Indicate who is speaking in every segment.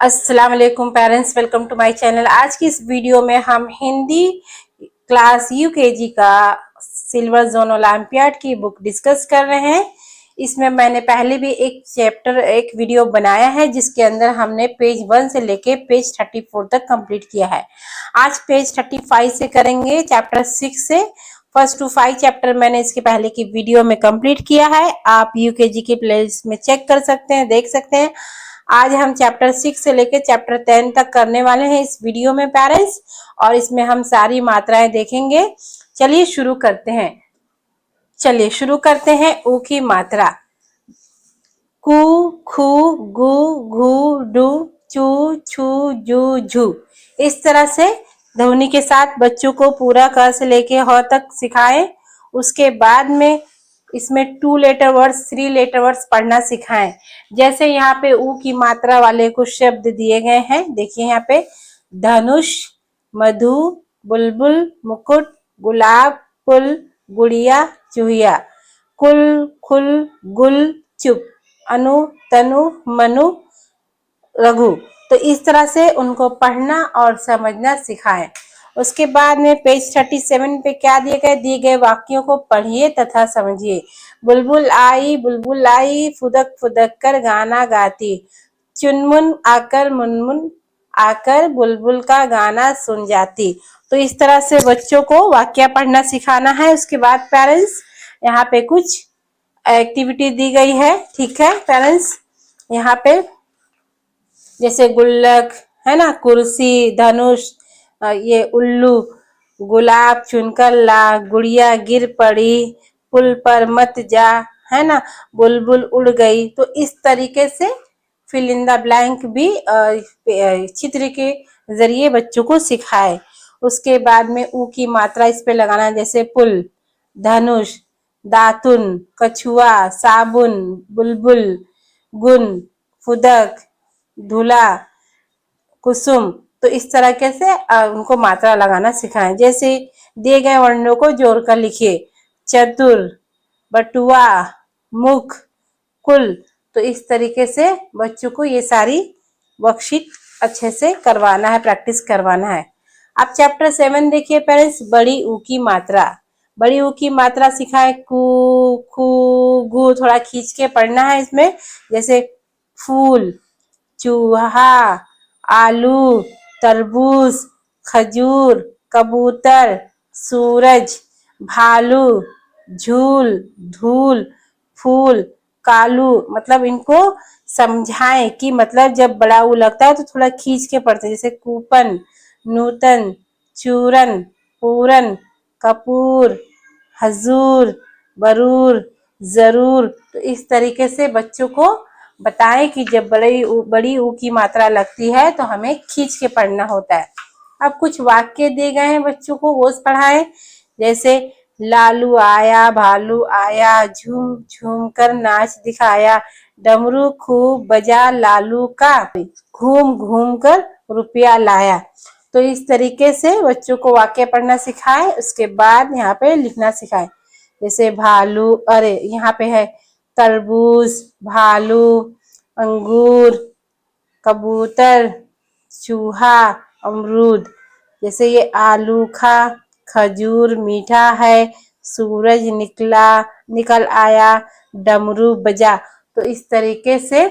Speaker 1: अस्सलाम वालेकुम parents, welcome to my channel. आज की इस वीडियो में हम हिंदी क्लास यूकेजी का सिल्वर जोन ओलंपियाड की बुक डिस्कस कर रहे हैं। इसमें मैंने पहले भी एक वीडियो बनाया है जिसके अंदर हमने पेज 1 से लेके पेज 34 तक कंप्लीट किया है। आज पेज 35 से करेंगे, चैप्टर 6 से। फर्स्ट टू 5 चैप्टर मैंने इसके पहले की वीडियो में कंप्लीट किया है। आप यूकेजी की प्लेलिस्ट में चेक कर सकते हैं, देख सकते हैं। आज हम चैप्टर 6 से लेकर चैप्टर 10 तक करने वाले हैं इस वीडियो में पेरेंट्स, और इसमें हम सारी मात्राएं देखेंगे। चलिए शुरू करते हैं। ऊ की मात्रा। कु, खु, गु, घु, डू, चू, छू, जू, झू। इस तरह से ध्वनि के साथ बच्चों को पूरा क से लेके ह तक सिखाएं। उसके बाद में इसमें 2 लेटर वर्ड्स, 3 लेटर वर्ड्स पढ़ना सिखाएं। जैसे यहाँ पे ऊ की मात्रा वाले कुछ शब्द दिए गए हैं, देखिए यहाँ पे धनुष, मधु, बुलबुल, मुकुट, गुलाब, फुल, गुड़िया, चूहिया। कुल, खुल, गुल, चुप, अनु, तनु, मनु, रघु। तो इस तरह से उनको पढ़ना और समझना सिखाएं। उसके बाद में पेज 37 पे क्या दिए गए वाक्यों को पढ़िए तथा समझिए। बुलबुल आई, फुदक फुदक कर गाना गाती, चुनमुन आकर मुनमुन आकर बुलबुल का गाना सुन जाती। तो इस तरह से बच्चों को वाक्य पढ़ना सिखाना है। उसके बाद पेरेंट्स यहाँ पे कुछ एक्टिविटी दी गई है, ठीक है पेरेंट्स। यहाँ पे जैसे गुल्लक है ना, कुर्सी, धनुष, ये उल्लू, गुलाब चुनकर ला, गुड़िया गिर पड़ी, पुल पर मत जा, है ना, बुलबुल उड़ गई। तो इस तरीके से फिल इन द ब्लैंक भी चित्र के जरिए बच्चों को सिखाए। उसके बाद में ऊ की मात्रा इस पे लगाना, जैसे पुल, धनुष, दातुन, कछुआ, साबुन, बुलबुल, गुन, फुदक, धुला, कुसुम। तो इस तरीके से उनको मात्रा लगाना सिखाएं। जैसे दिए गए वर्णों को जोड़कर लिखिए, चतुर, बटुआ, मुख, कुल। तो इस तरीके से बच्चों को ये सारी वर्कशीट अच्छे से करवाना है, प्रैक्टिस करवाना है। अब चैप्टर 7 देखिए पेरेंट्स, बड़ी ऊ की मात्रा। बड़ी ऊ की मात्रा सिखाए, कु, खु, गु थोड़ा खींच के पढ़ना है इसमें। जैसे फूल, चूहा, आलू, तरबूज, खजूर, कबूतर, सूरज, भालू, झूल, धूल, फूल, कालू। मतलब इनको समझाएं कि मतलब जब बड़ा ऊ लगता है तो थोड़ा खींच के पढ़ते हैं। जैसे कूपन, नूतन, चूरन, पूरन, कपूर, हजूर, बरूर, जरूर। तो इस तरीके से बच्चों को बताएं कि जब बड़ी ऊ की मात्रा लगती है तो हमें खींच के पढ़ना होता है। अब कुछ वाक्य दिए गए हैं बच्चों को, वो पढ़ाएं। जैसे लालू आया, भालू आया, झूम झूम कर नाच दिखाया, डमरू खूब बजा लालू का, घूम घूम कर रुपया लाया। तो इस तरीके से बच्चों को वाक्य पढ़ना सिखाएं। उसके बाद यहाँ पे लिखना सिखाएं। जैसे भालू, अरे यहाँ पे है तरबूज, भालू, अंगूर, कबूतर, चूहा, अमरूद। जैसे ये आलू खा, खजूर मीठा है, सूरज निकल आया, डमरू बजा। तो इस तरीके से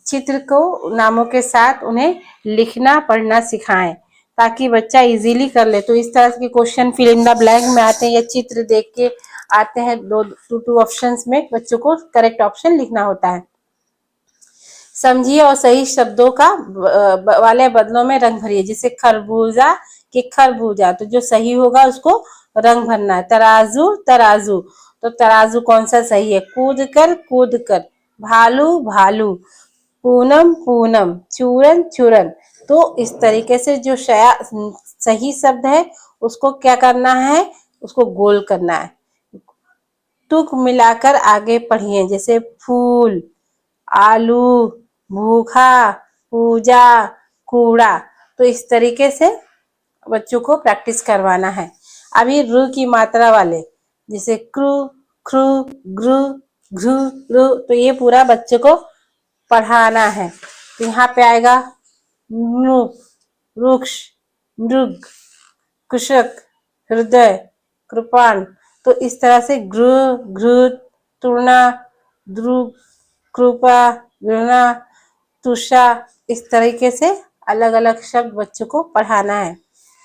Speaker 1: चित्र को नामों के साथ उन्हें लिखना पढ़ना सिखाएं ताकि बच्चा इजीली कर ले। तो इस तरह के question fill in the blank में आते हैं या चित्र देख के आते हैं। टू ऑप्शंस में बच्चों को करेक्ट ऑप्शन लिखना होता है। समझिए और सही शब्दों का वाले बदलों में रंग भरिए। जैसे खरबूजा के खरबूजा, तो जो सही होगा उसको रंग भरना है। तराजू, तराजू, तो तराजू कौन सा सही है। कूद कर, भालू, भालू, पूनम, पूनम, चूरन, चूरन। तो इस तरीके से जो सही शब्द है उसको क्या करना है, उसको गोल करना है। तुक मिलाकर आगे पढ़िए। जैसे फूल, आलू, भूखा, पूजा, कूड़ा। तो इस तरीके से बच्चों को प्रैक्टिस करवाना है। अभी रु की मात्रा वाले, जैसे क्रू, क्रू, ग्रू, घ्रू, रु। तो ये पूरा बच्चों को पढ़ाना है। तो यहाँ पे आएगा मृग, वृक्ष, मृग, कृषक, हृदय, कृपाण। तो इस तरह से गृह, घृत, तुलना, ध्रुव, कृपा, घृणा, तुषा, इस तरीके से अलग अलग शब्द बच्चों को पढ़ाना है।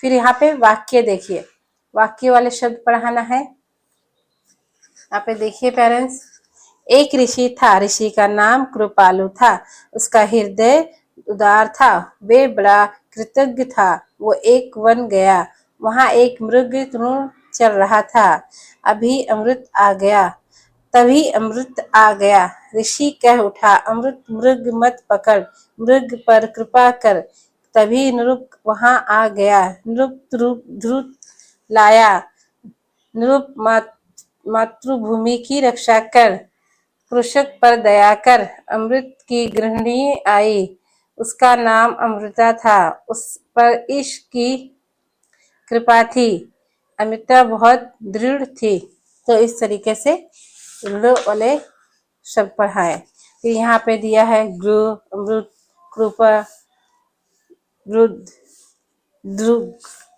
Speaker 1: फिर यहाँ पे वाक्य देखिए, वाक्य वाले शब्द पढ़ाना है। यहाँ पे देखिए पेरेंट्स, एक ऋषि था, ऋषि का नाम कृपालु था, उसका हृदय उदार था, वे बड़ा कृतज्ञ था। वो एक वन गया, वहां एक मृग तृण चल रहा था। तभी अमृत आ गया। ऋषि कह उठा, अमृत मृग मत पकड़, मृग पर कृपा कर। तभी नृप वहां आ गया, नृप ध्रुत लाया, नृप मातृभूमि की रक्षा कर, कृषक पर दया कर। अमृत की गृहिणी आई, उसका नाम अमृता था, उस पर ईश की कृपा थी, अमृता बहुत दृढ़ थी। तो इस तरीके से दृढ़ वाले शब्द पढ़ाए। फिर यहाँ पे दिया है गृह, अमृत, कृपा, वृद्ध, ध्रुव।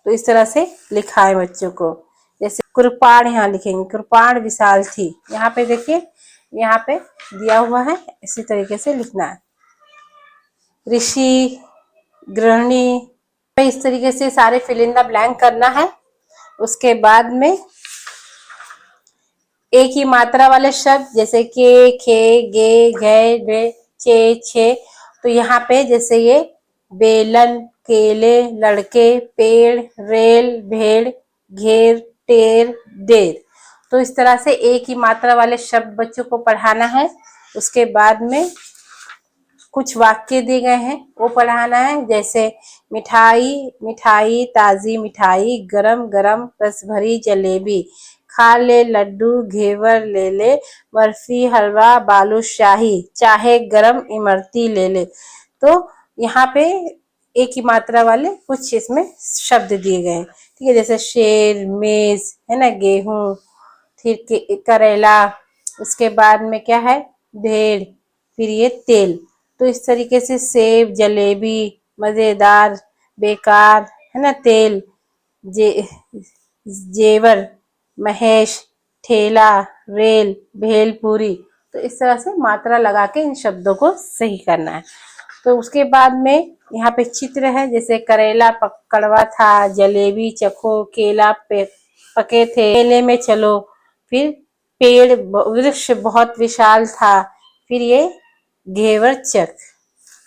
Speaker 1: तो इस तरह से लिखा है बच्चों को। जैसे कृपाण यहाँ लिखेंगे, कृपाण विशाल थी। यहाँ पे देखिए, यहाँ पे दिया हुआ है, इसी तरीके से लिखना है। ऋषि, गृहिणी, इस तरीके से सारे फिल इन द ब्लैंक करना है। उसके बाद में एक ही मात्रा वाले शब्द जैसे के, खे, गे, घे, ढे, चे, छे। तो यहाँ पे जैसे ये बेलन, केले, लड़के, पेड़, रेल, भेड़, घेर, टेर, देर। तो इस तरह से एक ही मात्रा वाले शब्द बच्चों को पढ़ाना है। उसके बाद में कुछ वाक्य दिए गए हैं, वो पढ़ाना है। जैसे मिठाई, मिठाई, ताजी मिठाई, गरम गरम रस भरी जलेबी, खा ले लड्डू, घेवर ले ले, बर्फी, हलवा, बालूशाही, चाहे गरम इमरती ले ले। तो यहाँ पे एक ही मात्रा वाले कुछ इसमें शब्द दिए गए हैं, ठीक है। जैसे शेर, मेज, है ना, गेहूं, फिर करेला, उसके बाद में क्या है, भेड़, फिर ये तेल। तो इस तरीके से सेब, जलेबी, मजेदार, बेकार, है ना, तेल, जे जेवर, महेश, ठेला, रेल, भेलपुरी। तो इस तरह से मात्रा लगा के इन शब्दों को सही करना है। तो उसके बाद में यहाँ पे चित्र है, जैसे करेला कड़वा था, जलेबी चखो, केला पके थे, मेले में चलो, फिर पेड़ वृक्ष बहुत विशाल था, फिर ये घेवर चक।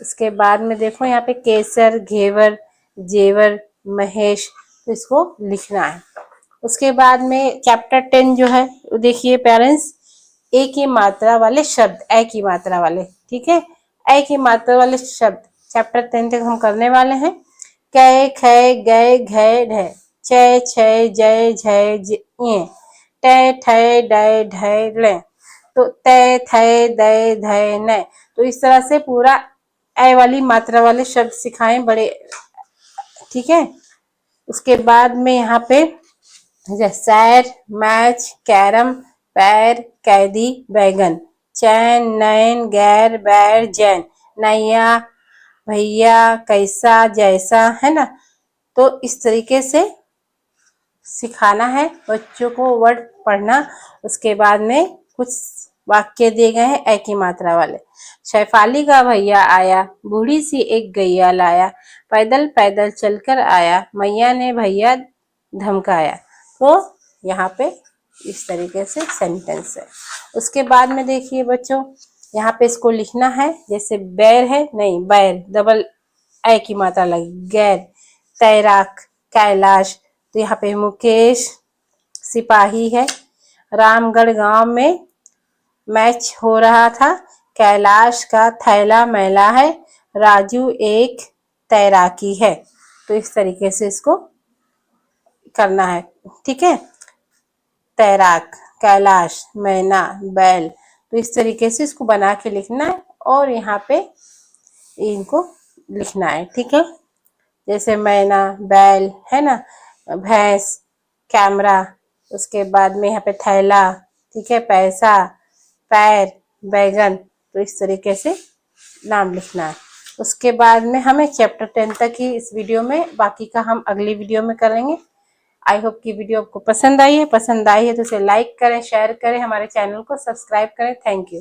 Speaker 1: उसके बाद में देखो यहाँ पे केसर, घेवर, जेवर, महेश। तो इसको लिखना है। उसके बाद में चैप्टर 10 जो है वो देखिए पेरेंट्स, एक ही मात्रा वाले शब्द, एक ही मात्रा वाले, ठीक है, एक ही मात्रा वाले शब्द चैप्टर 10 तक हम करने वाले हैं। कै, खे, गए, घे, ढे, चे, छे, जय, झय, टे, ठे, डय, ढय, ले। तो ते, थे, दय, धय, न। तो इस तरह से पूरा ए वाली मात्रा वाले शब्द सिखाएं बड़े, ठीक है। उसके बाद में यहाँ पे सैर, मैच, कैरम, पैर, कैदी, बैगन, चैन, नैन, गैर, बैर, जैन, नैया, भैया, कैसा, जैसा, है ना। तो इस तरीके से सिखाना है बच्चों को वर्ड पढ़ना। उसके बाद में कुछ वाक्य दिए गए हैं एक ही मात्रा वाले। शैफाली का भैया आया, बूढ़ी सी एक गैया लाया, पैदल पैदल चलकर आया, मैया ने भैया धमकाया। तो यहाँ पे इस तरीके से सेंटेंस है। उसके बाद में देखिए बच्चों, यहाँ पे इसको लिखना है। जैसे बैर है, नहीं बैर डबल एक ही मात्रा लगी, गैर, तैराक, कैलाश। तो यहाँ पे मुकेश सिपाही है, रामगढ़ गांव में मैच हो रहा था, कैलाश का थैला मैला है, राजू एक तैराकी है। तो इस तरीके से इसको करना है, ठीक है। तैराक, कैलाश, मैना, बैल। तो इस तरीके से इसको बना के लिखना है और यहाँ पे इनको लिखना है, ठीक है। जैसे मैना, बैल, है ना, भैंस, कैमरा, उसके बाद में यहाँ पे थैला, ठीक है, पैसा, पैर, बैगन। तो इस तरीके से नाम लिखना है। उसके बाद में हमें चैप्टर 10 तक ही इस वीडियो में, बाकी का हम अगली वीडियो में करेंगे। आई होप कि वीडियो आपको पसंद आई है तो इसे लाइक करें, शेयर करें, हमारे चैनल को सब्सक्राइब करें। Thank you.